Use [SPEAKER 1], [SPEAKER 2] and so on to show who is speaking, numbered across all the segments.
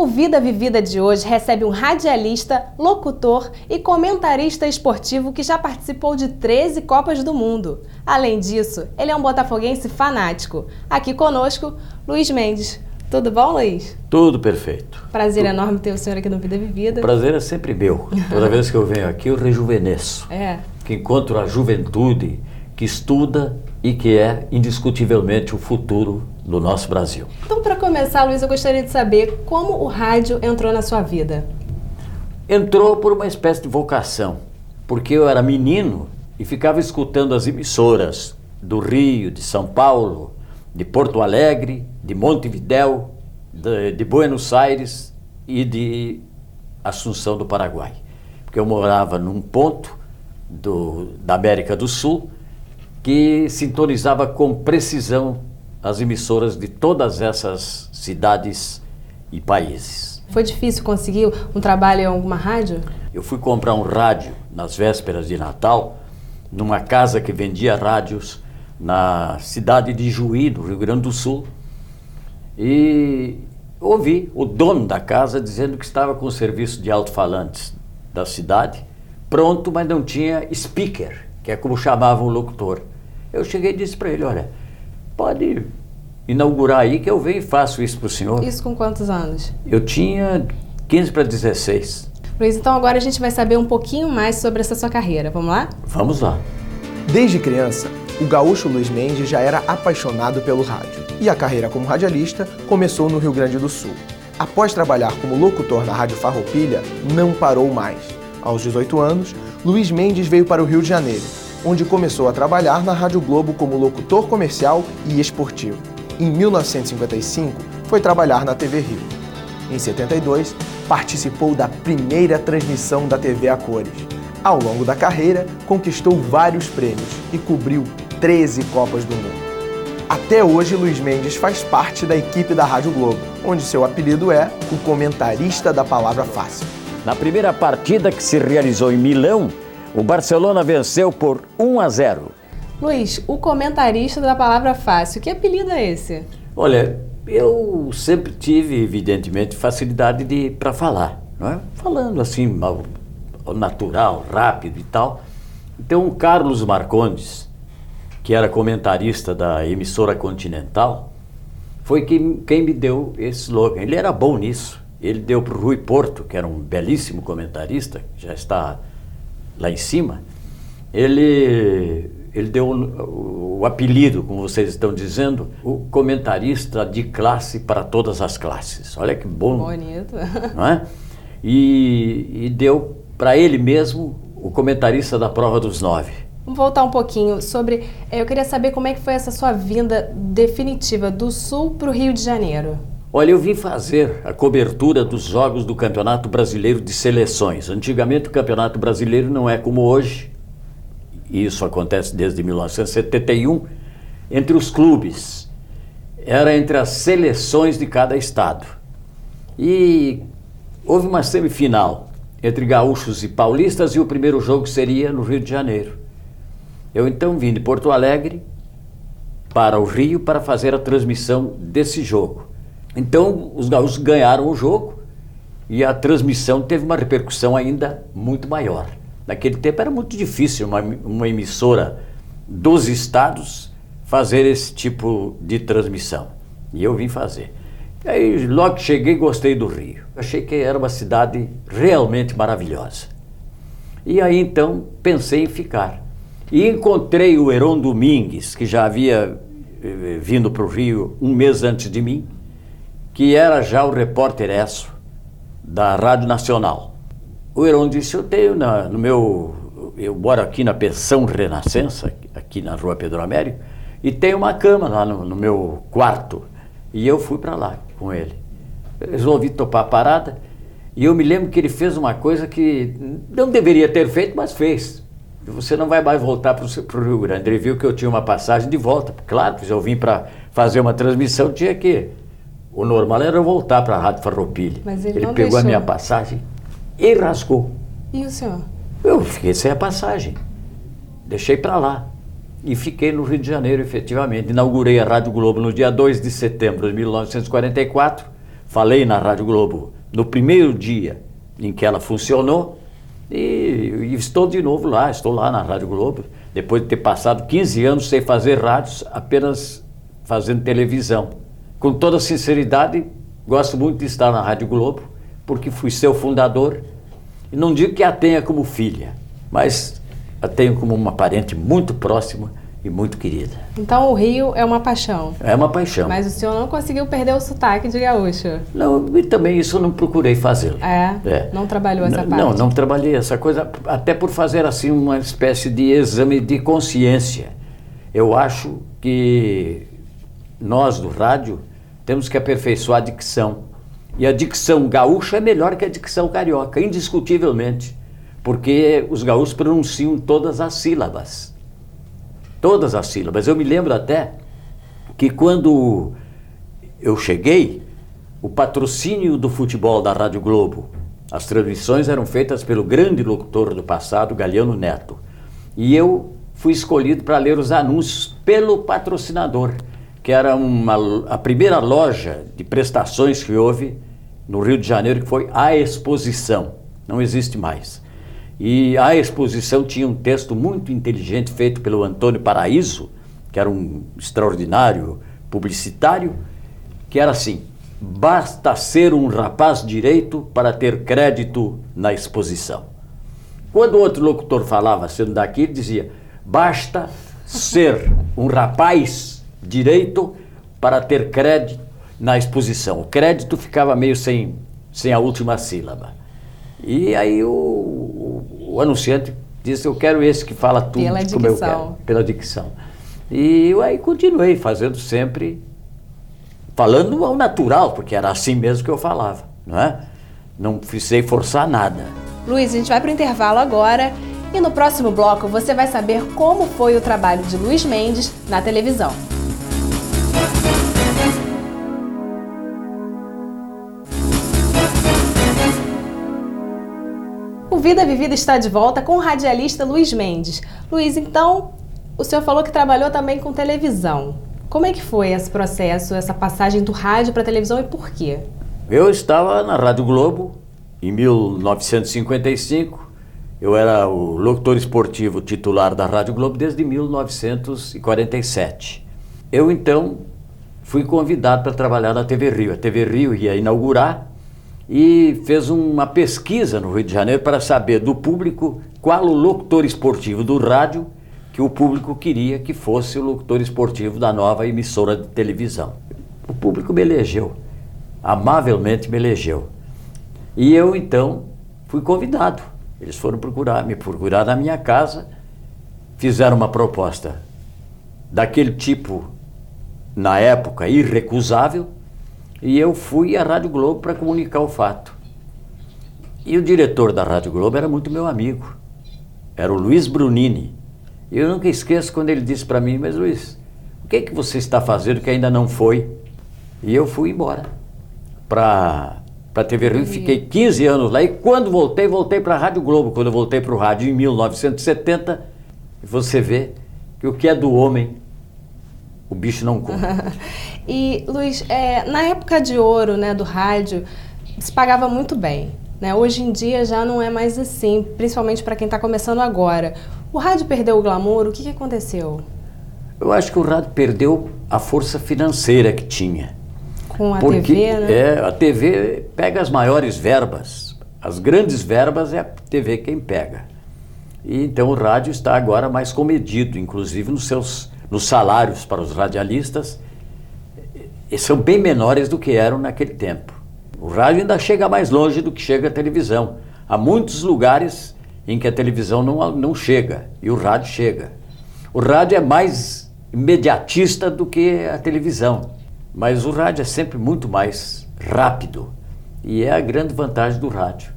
[SPEAKER 1] O Vida Vivida de hoje recebe um radialista, locutor e comentarista esportivo que já participou de 13 Copas do Mundo. Além disso, ele é um botafoguense fanático. Aqui conosco, Luiz Mendes. Tudo bom, Luiz?
[SPEAKER 2] Tudo perfeito.
[SPEAKER 1] Prazer enorme ter o senhor aqui no Vida Vivida.
[SPEAKER 2] O prazer é sempre meu. Toda vez que eu venho aqui, eu rejuvenesço. Que encontro a juventude que estuda e que é indiscutivelmente o futuro do nosso Brasil.
[SPEAKER 1] Então, para começar, Luiz, eu gostaria de saber como o rádio entrou na sua vida.
[SPEAKER 2] Entrou por uma espécie de vocação, porque eu era menino e ficava escutando as emissoras do Rio, de São Paulo, de Porto Alegre, de Montevidéu, de Buenos Aires e de Assunção do Paraguai. Porque eu morava num ponto da América do Sul que sintonizava com precisão as emissoras de todas essas cidades e países.
[SPEAKER 1] Foi difícil conseguir um trabalho em alguma rádio?
[SPEAKER 2] Eu fui comprar um rádio nas vésperas de Natal, numa casa que vendia rádios na cidade de Juí, no Rio Grande do Sul, e ouvi o dono da casa dizendo que estava com o serviço de alto-falantes da cidade pronto, mas não tinha speaker, que é como chamavam o locutor. Eu cheguei e disse para ele, olha, pode inaugurar aí que eu venho e faço isso para o senhor.
[SPEAKER 1] Isso com quantos anos?
[SPEAKER 2] Eu tinha 15 para 16.
[SPEAKER 1] Luiz, então agora a gente vai saber um pouquinho mais sobre essa sua carreira, vamos lá?
[SPEAKER 2] Vamos lá.
[SPEAKER 3] Desde criança, o gaúcho Luiz Mendes já era apaixonado pelo rádio e a carreira como radialista começou no Rio Grande do Sul. Após trabalhar como locutor na Rádio Farroupilha, não parou mais. Aos 18 anos, Luiz Mendes veio para o Rio de Janeiro, onde começou a trabalhar na Rádio Globo como locutor comercial e esportivo. Em 1955, foi trabalhar na TV Rio. Em 72, participou da primeira transmissão da TV a cores. Ao longo da carreira, conquistou vários prêmios e cobriu 13 Copas do Mundo. Até hoje, Luiz Mendes faz parte da equipe da Rádio Globo, onde seu apelido é o comentarista da palavra fácil.
[SPEAKER 2] Na primeira partida que se realizou em Milão, o Barcelona venceu por 1-0.
[SPEAKER 1] Luiz, o comentarista da palavra fácil, que apelido é esse?
[SPEAKER 2] Olha, eu sempre tive, evidentemente, facilidade para falar, não é? Falando assim, ao natural, rápido e tal. Então, o Carlos Marcondes, que era comentarista da emissora Continental, foi quem me deu esse slogan. Ele era bom nisso. Ele deu para o Rui Porto, que era um belíssimo comentarista, já está lá em cima. Ele deu o apelido, como vocês estão dizendo, o comentarista de classe para todas as classes. Olha que bom.
[SPEAKER 1] Bonito.
[SPEAKER 2] Não é? E deu para ele mesmo o comentarista da Prova dos 9.
[SPEAKER 1] Vamos voltar um pouquinho sobre... Eu queria saber como é que foi essa sua vinda definitiva do Sul para o Rio de Janeiro.
[SPEAKER 2] Olha, eu vim fazer a cobertura dos jogos do Campeonato Brasileiro de Seleções. Antigamente o Campeonato Brasileiro não é como hoje, e isso acontece desde 1971, entre os clubes. Era entre as seleções de cada estado. E houve uma semifinal entre gaúchos e paulistas e o primeiro jogo seria no Rio de Janeiro. Eu então vim de Porto Alegre para o Rio para fazer a transmissão desse jogo. Então, os gaúchos ganharam o jogo e a transmissão teve uma repercussão ainda muito maior. Naquele tempo era muito difícil uma emissora dos estados fazer esse tipo de transmissão. E eu vim fazer. E aí, logo que cheguei, gostei do Rio. Achei que era uma cidade realmente maravilhosa. E aí, então, pensei em ficar. E encontrei o Heron Domingues, que já havia vindo para o Rio um mês antes de mim, que era já o repórter Esso da Rádio Nacional. O Heron disse, eu moro aqui na Pensão Renascença, aqui na Rua Pedro Américo, e tem uma cama lá no meu quarto. E eu fui para lá com ele. Resolvi topar a parada, e eu me lembro que ele fez uma coisa que não deveria ter feito, mas fez. Você não vai mais voltar para o Rio Grande. Ele viu que eu tinha uma passagem de volta. Claro, porque se eu vim para fazer uma transmissão, tinha que... O normal era eu voltar para a Rádio Farroupilha.
[SPEAKER 1] Mas ele não
[SPEAKER 2] pegou
[SPEAKER 1] deixou.
[SPEAKER 2] A minha passagem e rasgou.
[SPEAKER 1] E o senhor?
[SPEAKER 2] Eu fiquei sem a passagem. Deixei para lá. E fiquei no Rio de Janeiro, efetivamente. Inaugurei a Rádio Globo no dia 2 de setembro de 1944. falei na Rádio Globo no primeiro dia em que ela funcionou e estou de novo lá, estou lá na Rádio Globo, depois de ter passado 15 anos sem fazer rádios, apenas fazendo televisão. Com toda sinceridade, gosto muito de estar na Rádio Globo, porque fui seu fundador, e não digo que a tenha como filha, mas a tenho como uma parente muito próxima e muito querida.
[SPEAKER 1] Então o Rio é uma paixão.
[SPEAKER 2] É uma paixão.
[SPEAKER 1] Mas o senhor não conseguiu perder o sotaque de gaúcho.
[SPEAKER 2] Não, e também isso eu não procurei fazê-lo.
[SPEAKER 1] Não trabalhou essa parte?
[SPEAKER 2] Não trabalhei essa coisa, até por fazer assim uma espécie de exame de consciência. Eu acho que nós do rádio temos que aperfeiçoar a dicção. E a dicção gaúcha é melhor que a dicção carioca, indiscutivelmente. Porque os gaúchos pronunciam todas as sílabas. Todas as sílabas. Eu me lembro até que quando eu cheguei, o patrocínio do futebol da Rádio Globo, as transmissões eram feitas pelo grande locutor do passado, Galiano Neto. E eu fui escolhido para ler os anúncios pelo patrocinador, que era a primeira loja de prestações que houve no Rio de Janeiro, que foi A Exposição. Não existe mais. E a Exposição tinha um texto muito inteligente feito pelo Antônio Paraíso, que era um extraordinário publicitário, que era assim: basta ser um rapaz direito para ter crédito na exposição. Quando o outro locutor falava sendo daqui, ele dizia: basta ser um rapaz direito para ter crédito na exposição. O crédito ficava meio sem a última sílaba. E aí o anunciante disse: eu quero esse que fala tudo como eu quero, pela dicção. E eu aí continuei fazendo sempre, falando ao natural, porque era assim mesmo que eu falava, não é? Não precisei forçar nada.
[SPEAKER 1] Luiz, a gente vai para o intervalo agora e no próximo bloco você vai saber como foi o trabalho de Luiz Mendes na televisão. O Vida Vivida está de volta com o radialista Luiz Mendes. Luiz, então, o senhor falou que trabalhou também com televisão. Como é que foi esse processo, essa passagem do rádio para a televisão e por quê?
[SPEAKER 2] Eu estava na Rádio Globo em 1955. Eu era o locutor esportivo titular da Rádio Globo desde 1947. Eu, então, fui convidado para trabalhar na TV Rio. A TV Rio ia inaugurar e fez uma pesquisa no Rio de Janeiro para saber do público qual o locutor esportivo do rádio que o público queria que fosse o locutor esportivo da nova emissora de televisão. O público me elegeu, amavelmente me elegeu. E eu, então, fui convidado. Eles foram me procurar na minha casa, fizeram uma proposta daquele tipo, na época, irrecusável, e eu fui à Rádio Globo para comunicar o fato. E o diretor da Rádio Globo era muito meu amigo, era o Luiz Brunini. E eu nunca esqueço quando ele disse para mim: mas Luiz, o que é que você está fazendo que ainda não foi? E eu fui embora para a TV Rio, fiquei 15 anos lá, e quando voltei para a Rádio Globo. Quando eu voltei para o rádio em 1970, você vê que o que é do homem, o bicho não come.
[SPEAKER 1] E, Luiz, na época de ouro, né, do rádio, se pagava muito bem, né? Hoje em dia já não é mais assim, principalmente para quem está começando agora. O rádio perdeu o glamour, o que aconteceu?
[SPEAKER 2] Eu acho que o rádio perdeu a força financeira que tinha.
[SPEAKER 1] Com a TV, né?
[SPEAKER 2] A TV pega as maiores verbas, as grandes verbas é a TV quem pega. E então o rádio está agora mais comedido, inclusive nos salários para os radialistas, são bem menores do que eram naquele tempo. O rádio ainda chega mais longe do que chega a televisão. Há muitos lugares em que a televisão não chega, e o rádio chega. O rádio é mais imediatista do que a televisão, mas o rádio é sempre muito mais rápido, e é a grande vantagem do rádio.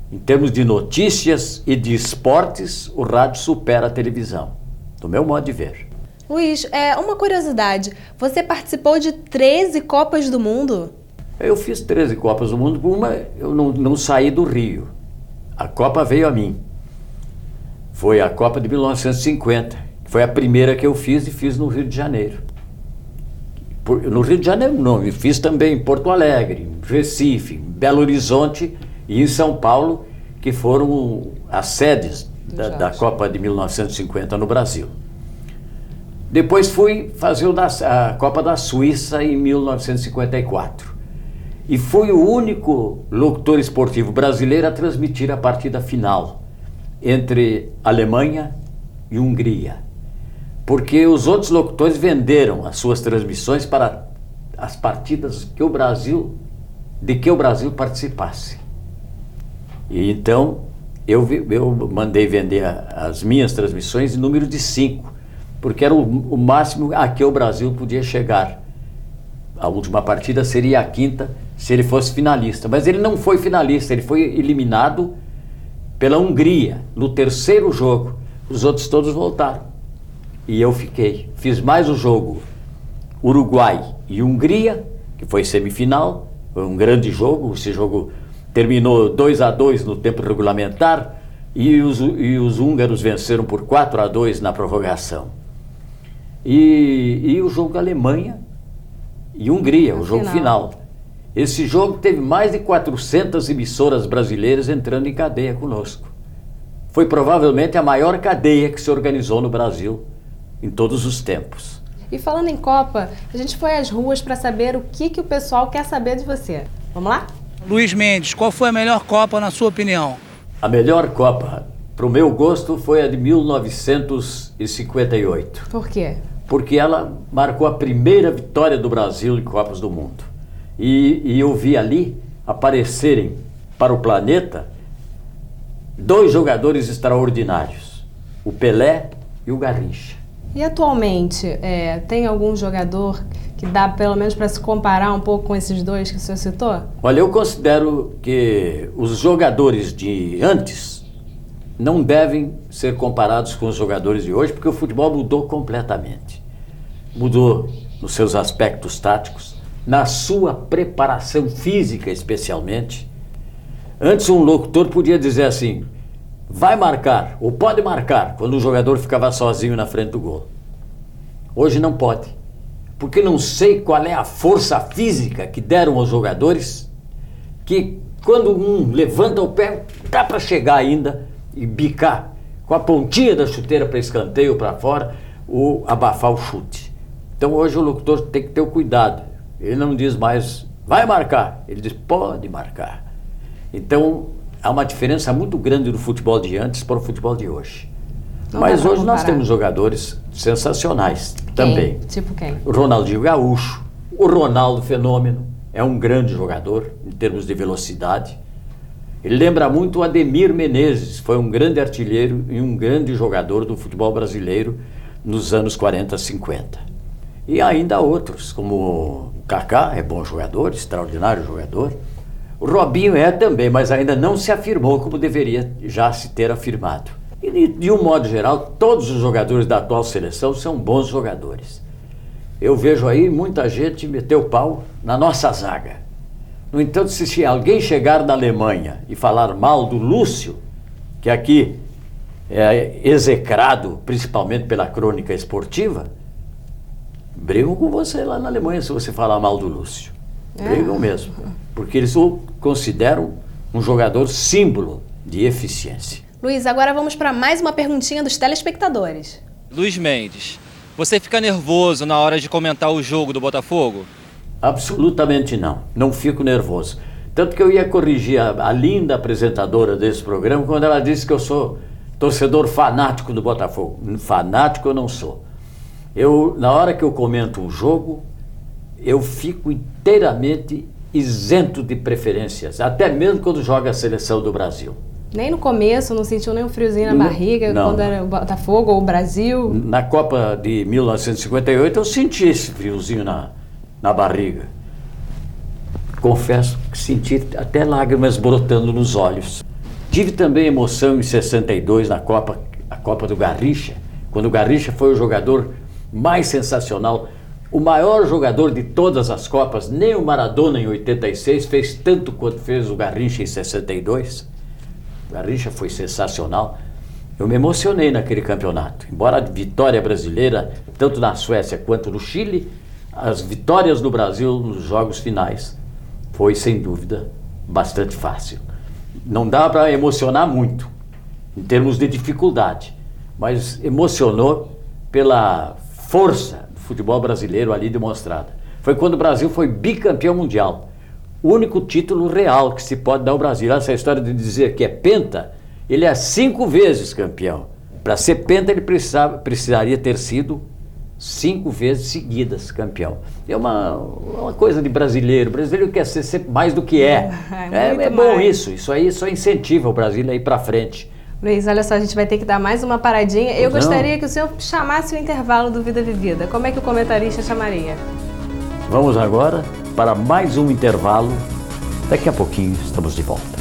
[SPEAKER 2] Em termos de notícias e de esportes, o rádio supera a televisão, do meu modo de ver.
[SPEAKER 1] Luiz, uma curiosidade, você participou de 13 Copas do Mundo?
[SPEAKER 2] Eu fiz 13 Copas do Mundo, uma eu não saí do Rio. A Copa veio a mim. Foi a Copa de 1950, que foi a primeira que eu fiz e fiz no Rio de Janeiro. No Rio de Janeiro não, eu fiz também em Porto Alegre, em Recife, em Belo Horizonte e em São Paulo, que foram as sedes da Copa de 1950 no Brasil. Depois fui fazer a Copa da Suíça em 1954. E fui o único locutor esportivo brasileiro a transmitir a partida final entre Alemanha e Hungria. Porque os outros locutores venderam as suas transmissões para as partidas de que o Brasil participasse. E então eu mandei vender as minhas transmissões em número de 5, porque era o máximo a que o Brasil podia chegar. A última partida seria a quinta, se ele fosse finalista. Mas ele não foi finalista, ele foi eliminado pela Hungria no terceiro jogo. Os outros todos voltaram. E eu fiquei. Fiz mais o jogo Uruguai e Hungria, que foi semifinal. Foi um grande jogo. Esse jogo terminou 2-2 no tempo regulamentar e os húngaros venceram por 4-2 na prorrogação. E o jogo Alemanha e Hungria, o jogo final. Esse jogo teve mais de 400 emissoras brasileiras entrando em cadeia conosco. Foi provavelmente a maior cadeia que se organizou no Brasil em todos os tempos.
[SPEAKER 1] E falando em Copa, a gente foi às ruas para saber o que o pessoal quer saber de você. Vamos lá?
[SPEAKER 4] Luiz Mendes, qual foi a melhor Copa na sua opinião?
[SPEAKER 2] A melhor Copa, para o meu gosto, foi a de 1958.
[SPEAKER 1] Por quê?
[SPEAKER 2] Porque ela marcou a primeira vitória do Brasil em Copas do Mundo. E eu vi ali aparecerem para o planeta 2 jogadores extraordinários, o Pelé e o Garrincha.
[SPEAKER 1] E atualmente, tem algum jogador que dá pelo menos para se comparar um pouco com esses 2 que o senhor citou?
[SPEAKER 2] Olha, eu considero que os jogadores de antes não devem ser comparados com os jogadores de hoje, porque o futebol mudou completamente. Mudou nos seus aspectos táticos, na sua preparação física especialmente. Antes um locutor podia dizer assim, vai marcar, ou pode marcar, quando o jogador ficava sozinho na frente do gol. Hoje não pode, porque não sei qual é a força física que deram aos jogadores, que quando um levanta o pé, dá para chegar ainda e bicar com a pontinha da chuteira para escanteio para fora, ou abafar o chute. Então hoje o locutor tem que ter o cuidado. Ele não diz mais, vai marcar, ele diz, pode marcar. Então há uma diferença muito grande do futebol de antes para o futebol de hoje.
[SPEAKER 1] Não
[SPEAKER 2] Mas hoje
[SPEAKER 1] comparar.
[SPEAKER 2] nós temos jogadores sensacionais também.
[SPEAKER 1] Tipo quem?
[SPEAKER 2] O Ronaldinho Gaúcho, o Ronaldo Fenômeno, é um grande jogador em termos de velocidade. Ele lembra muito o Ademir Menezes, foi um grande artilheiro e um grande jogador do futebol brasileiro nos anos 40, 50. E ainda outros, como o Kaká, é bom jogador, extraordinário jogador. O Robinho é também, mas ainda não se afirmou como deveria já se ter afirmado. E de um modo geral, todos os jogadores da atual seleção são bons jogadores. Eu vejo aí muita gente meter o pau na nossa zaga. No entanto, se alguém chegar da Alemanha e falar mal do Lúcio, que aqui é execrado principalmente pela crônica esportiva, brigam com você lá na Alemanha se você falar mal do Lúcio. Brigam mesmo, porque eles o consideram um jogador símbolo de eficiência.
[SPEAKER 1] Luiz, agora vamos para mais uma perguntinha dos telespectadores.
[SPEAKER 5] Luiz Mendes, você fica nervoso na hora de comentar o jogo do Botafogo?
[SPEAKER 2] Absolutamente não, não fico nervoso. Tanto que eu ia corrigir a linda apresentadora desse programa quando ela disse que eu sou torcedor fanático do Botafogo. Fanático eu não sou. Na hora que eu comento um jogo, eu fico inteiramente isento de preferências, até mesmo quando joga a seleção do Brasil.
[SPEAKER 1] Nem no começo, não sentiu nem um friozinho na barriga quando era o Botafogo ou o Brasil?
[SPEAKER 2] Na Copa de 1958 eu senti esse friozinho na barriga. Confesso que senti até lágrimas brotando nos olhos. Tive também emoção em 62 a Copa do Garrincha, quando o Garrincha foi o jogador mais sensacional, o maior jogador de todas as Copas. Nem o Maradona em 86 fez tanto quanto fez o Garrincha em 62. O Garrincha foi sensacional. Eu me emocionei naquele campeonato. Embora a vitória brasileira, tanto na Suécia quanto no Chile, as vitórias do Brasil nos jogos finais foi, sem dúvida, bastante fácil. Não dá para emocionar muito, em termos de dificuldade, mas emocionou pela força do futebol brasileiro ali demonstrada. Foi quando o Brasil foi bicampeão mundial. O único título real que se pode dar ao Brasil. Essa história de dizer que é penta, ele é 5 vezes campeão. Para ser penta, ele precisaria ter sido 5 vezes seguidas campeão. É uma coisa de brasileiro. O brasileiro quer ser sempre mais do que é. É bom isso. Isso aí só incentiva o Brasil a ir para frente.
[SPEAKER 1] Luiz, olha só, a gente vai ter que dar mais uma paradinha. Eu gostaria que o senhor chamasse o intervalo do Vida Vivida. Como é que o comentarista chamaria?
[SPEAKER 2] Vamos agora para mais um intervalo. Daqui a pouquinho estamos de volta.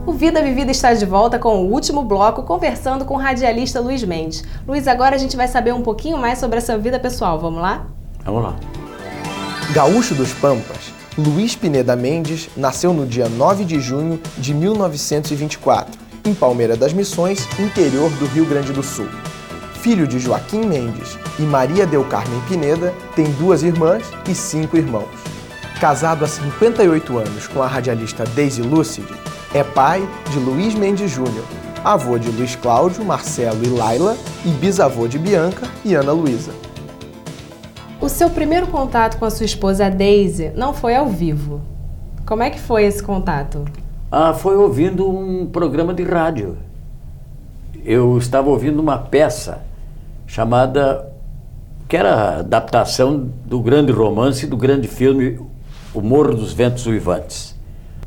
[SPEAKER 1] O Vida Vivida está de volta com o último bloco, conversando com o radialista Luiz Mendes. Luiz, agora a gente vai saber um pouquinho mais sobre a sua vida pessoal. Vamos lá?
[SPEAKER 2] Vamos lá.
[SPEAKER 3] Gaúcho dos Pampas, Luiz Pineda Mendes nasceu no dia 9 de junho de 1924, em Palmeira das Missões, interior do Rio Grande do Sul. Filho de Joaquim Mendes e Maria Del Carmen Pineda, tem 2 irmãs e 5 irmãos. Casado há 58 anos com a radialista Daisy Lucidi, é pai de Luiz Mendes Júnior, avô de Luiz Cláudio, Marcelo e Laila e bisavô de Bianca e Ana Luísa.
[SPEAKER 1] O seu primeiro contato com a sua esposa, a Daisy, não foi ao vivo. Como é que foi esse contato?
[SPEAKER 2] Foi ouvindo um programa de rádio. Eu estava ouvindo uma peça chamada, que era a adaptação do grande romance, do grande filme O Morro dos Ventos Uivantes.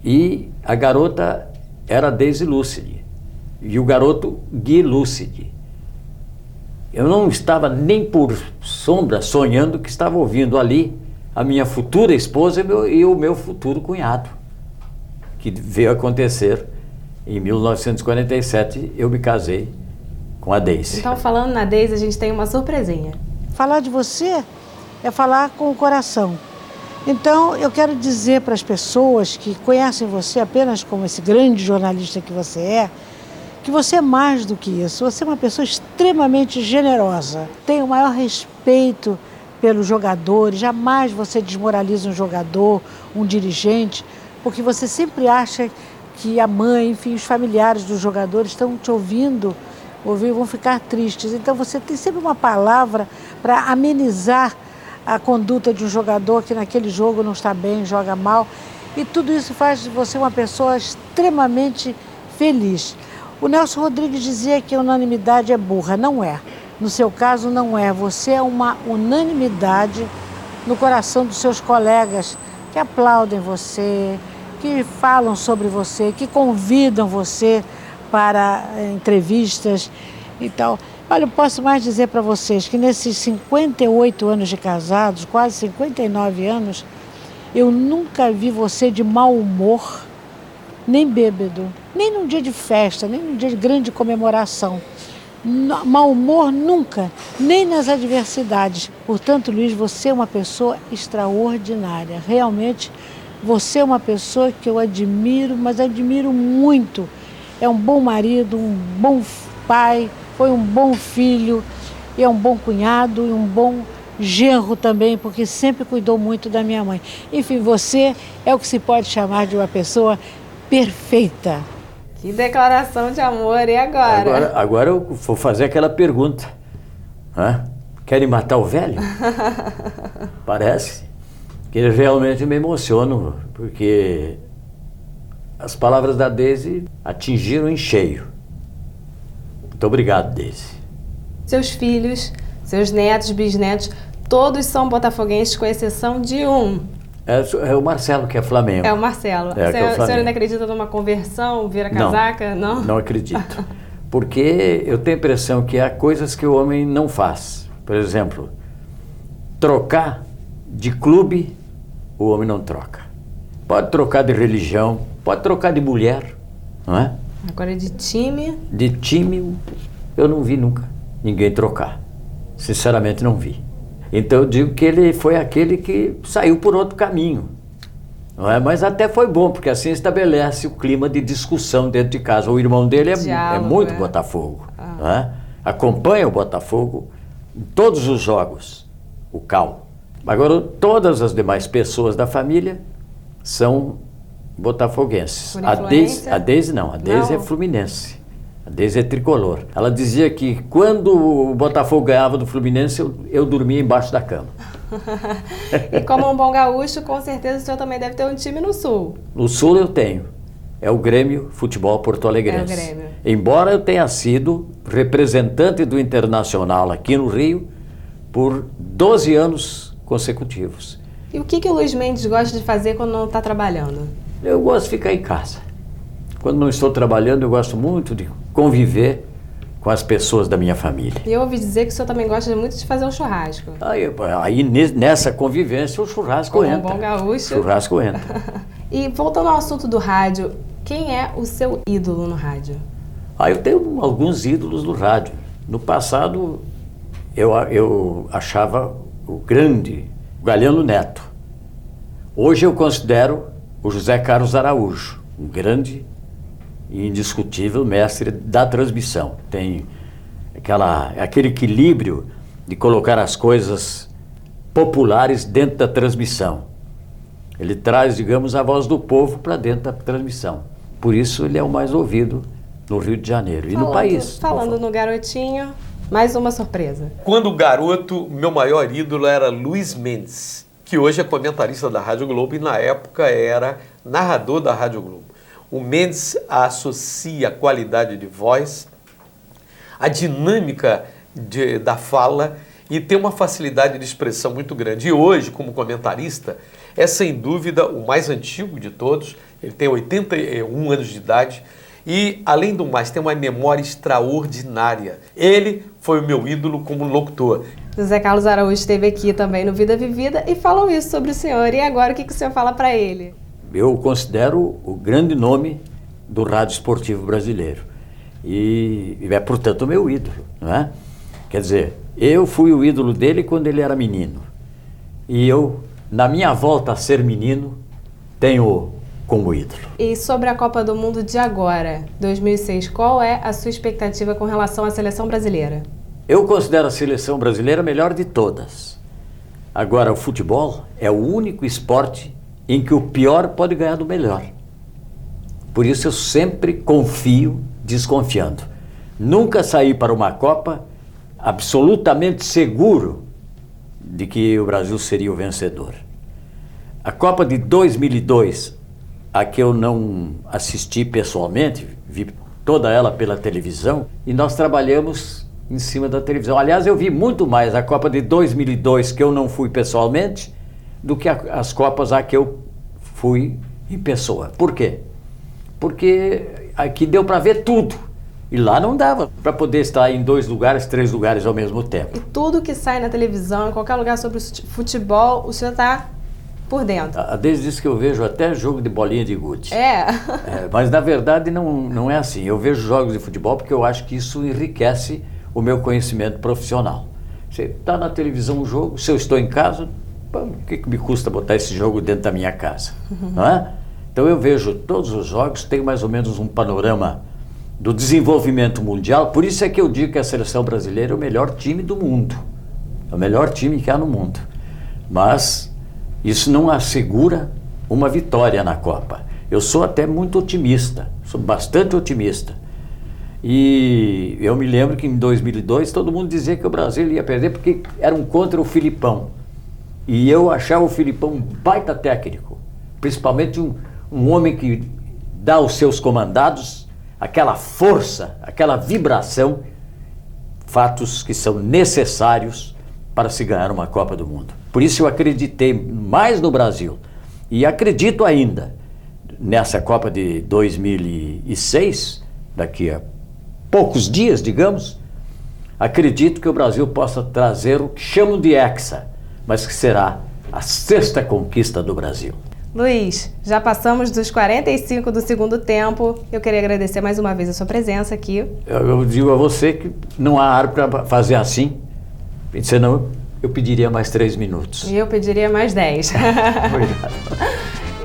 [SPEAKER 2] E a garota era a Daisy Lucidi e o garoto Gui Lucidi. Eu não estava nem por sombra sonhando que estava ouvindo ali a minha futura esposa e o meu futuro cunhado, que veio acontecer em 1947. Eu me casei com a Daisy.
[SPEAKER 1] Então, falando na Daisy, a gente tem uma surpresinha.
[SPEAKER 6] Falar de você é falar com o coração. Então, eu quero dizer para as pessoas que conhecem você apenas como esse grande jornalista que você é mais do que isso. Você é uma pessoa extremamente generosa, tem o maior respeito pelos jogadores, jamais você desmoraliza um jogador, um dirigente, porque você sempre acha que a mãe, enfim, os familiares dos jogadores estão te ouvindo, vão ficar tristes. Então você tem sempre uma palavra para amenizar a conduta de um jogador que naquele jogo não está bem, joga mal, e tudo isso faz de você uma pessoa extremamente feliz. O Nelson Rodrigues dizia que a unanimidade é burra. Não é. No seu caso, não é. Você é uma unanimidade no coração dos seus colegas que aplaudem você, que falam sobre você, que convidam você para entrevistas e tal. Olha, eu posso mais dizer para vocês que nesses 58 anos de casados, quase 59 anos, eu nunca vi você de mau humor, nem bêbado, nem num dia de festa, nem num dia de grande comemoração. Mau humor nunca, nem nas adversidades. Portanto, Luiz, você é uma pessoa extraordinária. Realmente, você é uma pessoa que eu admiro, mas admiro muito. É um bom marido, um bom pai, foi um bom filho, é um bom cunhado e um bom genro também, porque sempre cuidou muito da minha mãe. Enfim, você é o que se pode chamar de uma pessoa perfeita.
[SPEAKER 1] Que declaração de amor, e agora?
[SPEAKER 2] Agora eu vou fazer aquela pergunta. Querem matar o velho? Parece que realmente me emociono, porque as palavras da Daisy atingiram em cheio. Muito obrigado, Daisy.
[SPEAKER 1] Seus filhos, seus netos, bisnetos, todos são botafoguenses, com exceção de um.
[SPEAKER 2] É o Marcelo, que é Flamengo.
[SPEAKER 1] É o Marcelo. O senhor ainda acredita numa conversão, vira casaca? Não?
[SPEAKER 2] Não acredito. Porque eu tenho a impressão que há coisas que o homem não faz. Por exemplo, trocar de clube, o homem não troca. Pode trocar de religião, pode trocar de mulher, não é?
[SPEAKER 1] Agora de time?
[SPEAKER 2] De time, eu não vi nunca ninguém trocar. Sinceramente, não vi. Então eu digo que ele foi aquele que saiu por outro caminho. Não é? Mas até foi bom, porque assim estabelece o clima de discussão dentro de casa. O irmão dele é muito Botafogo. Não é? Acompanha o Botafogo em todos os jogos, o Cal. Agora, todas as demais pessoas da família são botafoguenses. A Deise não, a Deise é fluminense. A Deise é tricolor. Ela dizia que quando o Botafogo ganhava do Fluminense, eu dormia embaixo da cama.
[SPEAKER 1] E como um bom gaúcho, com certeza o senhor também deve ter um time no Sul.
[SPEAKER 2] No Sul eu tenho. É o Grêmio Futebol Porto Alegrense.
[SPEAKER 1] É o Grêmio.
[SPEAKER 2] Embora eu tenha sido representante do Internacional aqui no Rio por 12 anos consecutivos.
[SPEAKER 1] E o que o Luiz Mendes gosta de fazer quando não está trabalhando?
[SPEAKER 2] Eu gosto de ficar em casa. Quando não estou trabalhando, eu gosto muito de conviver com as pessoas da minha família.
[SPEAKER 1] E eu ouvi dizer que o senhor também gosta muito de fazer um churrasco.
[SPEAKER 2] Aí nessa convivência o churrasco entra.
[SPEAKER 1] Como um bom gaúcho.
[SPEAKER 2] Churrasco entra.
[SPEAKER 1] E voltando ao assunto do rádio, quem é o seu ídolo no rádio?
[SPEAKER 2] Eu tenho alguns ídolos no rádio. No passado, eu achava o grande Galhano Neto. Hoje eu considero o José Carlos Araújo, um grande e indiscutível mestre da transmissão. Tem aquele equilíbrio de colocar as coisas populares dentro da transmissão. Ele traz, digamos, a voz do povo para dentro da transmissão. Por isso ele é o mais ouvido no Rio de Janeiro e no país.
[SPEAKER 1] Falando no garotinho, mais uma surpresa.
[SPEAKER 7] Quando garoto, meu maior ídolo era Luiz Mendes, que hoje é comentarista da Rádio Globo e na época era narrador da Rádio Globo. O Mendes associa a qualidade de voz, a dinâmica da fala e tem uma facilidade de expressão muito grande. E hoje, como comentarista, é sem dúvida o mais antigo de todos. Ele tem 81 anos de idade e, além do mais, tem uma memória extraordinária. Ele foi o meu ídolo como locutor.
[SPEAKER 1] José Carlos Araújo esteve aqui também no Vida Vivida e falou isso sobre o senhor. E agora o que o senhor fala para ele?
[SPEAKER 2] Eu considero o grande nome do rádio esportivo brasileiro. E é, portanto, o meu ídolo, não é? Quer dizer, eu fui o ídolo dele quando ele era menino. E eu, na minha volta a ser menino, tenho como ídolo.
[SPEAKER 1] E sobre a Copa do Mundo de agora, 2006, qual é a sua expectativa com relação à seleção brasileira?
[SPEAKER 2] Eu considero a seleção brasileira a melhor de todas. Agora, o futebol é o único esporte em que o pior pode ganhar do melhor. Por isso eu sempre confio desconfiando. Nunca saí para uma Copa absolutamente seguro de que o Brasil seria o vencedor. A Copa de 2002, a que eu não assisti pessoalmente, vi toda ela pela televisão, e nós trabalhamos em cima da televisão. Aliás, eu vi muito mais a Copa de 2002, que eu não fui pessoalmente, do que as Copas a que eu fui em pessoa. Por quê? Porque aqui deu para ver tudo. E lá não dava para poder estar em 2 lugares, 3 lugares ao mesmo tempo.
[SPEAKER 1] E tudo que sai na televisão, em qualquer lugar sobre o futebol, o senhor está por dentro.
[SPEAKER 2] A Deise disse que eu vejo até jogo de bolinha de gude.
[SPEAKER 1] Mas
[SPEAKER 2] na verdade não é assim. Eu vejo jogos de futebol porque eu acho que isso enriquece o meu conhecimento profissional. Você está na televisão um jogo, se eu estou em casa, o que me custa botar esse jogo dentro da minha casa? Não é? Então eu vejo todos os jogos, tenho mais ou menos um panorama do desenvolvimento mundial. Por isso é que eu digo que a seleção brasileira é o melhor time do mundo. É o melhor time que há no mundo. Mas isso não assegura uma vitória na Copa. Eu sou até muito otimista, sou bastante otimista. E eu me lembro que em 2002 todo mundo dizia que o Brasil ia perder porque eram contra o Filipão. E eu achava o Filipão um baita técnico, principalmente um homem que dá aos seus comandados aquela força, aquela vibração, fatos que são necessários para se ganhar uma Copa do Mundo. Por isso eu acreditei mais no Brasil e acredito ainda nessa Copa de 2006, daqui a poucos dias, digamos, acredito que o Brasil possa trazer o que chamam de hexa, mas que será a 6ª conquista do Brasil.
[SPEAKER 1] Luiz, já passamos dos 45 do segundo tempo. Eu queria agradecer mais uma vez a sua presença aqui.
[SPEAKER 2] Eu digo a você que não há ar para fazer assim, senão eu pediria mais 3 minutos.
[SPEAKER 1] E eu pediria mais 10.
[SPEAKER 2] Obrigado.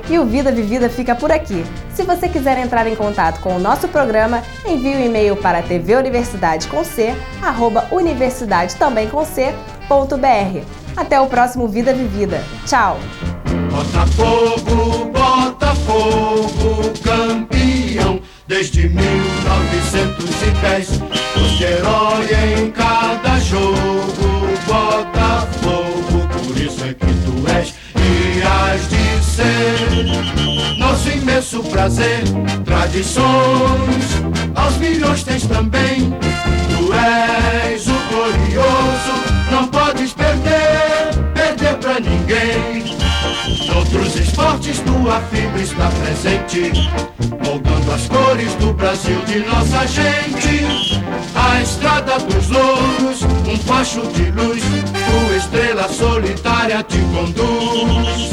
[SPEAKER 1] E o Vida Vivida fica por aqui. Se você quiser entrar em contato com o nosso programa, envie um e-mail para tvuniversidadecom.br. Até o próximo Vida Vivida. Tchau!
[SPEAKER 8] Botafogo, Botafogo, campeão desde 1910. Foste herói em cada jogo, Botafogo, por isso é que tu és e has de ser nosso imenso prazer. Tradições aos milhões tens também. Tu és o glorioso, não podes perder pra ninguém. Noutros esportes tua fibra está presente, moldando as cores do Brasil de nossa gente. A estrada dos louros, um facho de luz, tua estrela solitária te conduz.